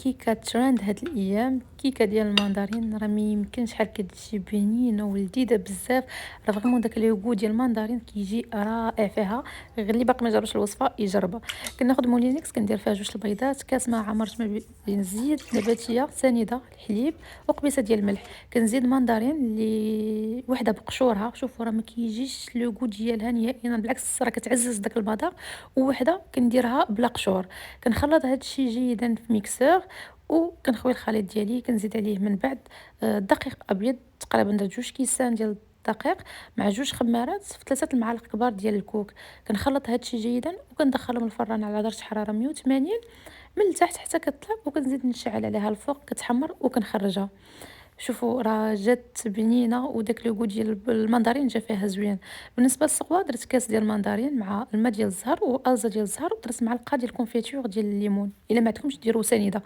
كيكة ترند هاد الأيام، كيكة ديال الماندارين راه ميمكنش شحال كتجي بنينة ولذيذة بزاف. راه فريمون داك اليوغو ديال الماندارين كيجي رائع فيها. غير اللي باقي ما جربش الوصفة يجربها. كناخد مولينيكس كندير فيها جوج البيضات، كاس ما عمرت ما بين زيت نباتية سنيدة، الحليب وقبيصة ديال الملح. كنزيد ماندارين اللي وحدة بقشورها، شوفوا راه ما كيجيش لوغو ديالها نهائيا، بالعكس راه كتعزز داك المذاق. ووحدة كنديرها بلا قشور. كنخلط هاد الشي جيدا في ميكسور، وكنخوي الخليط ديالي، كنزيد عليه من بعد دقيق ابيض، تقريبا درت 2 كيسان ديال الدقيق مع 2 خمارات في 3 المعالق كبار ديال الكوك. كنخلط هادشي جيدا وكندخلهم الفران على درجة حرارة 180 من التحت حتى كطلع، وكنزيد نشعل عليها الفوق كتحمر وكنخرجها. شوفوا راه جات بنينه، وداك لو ديال المندرين جا فيها زوين. بالنسبه للسقوه درت كاس ديال المندرين مع الماء ديال الزهر وازا ديال الزهر، ودرت معلقه ديال الكونفيتور ديال الليمون، الا ما عندكمش ديروا سنيده.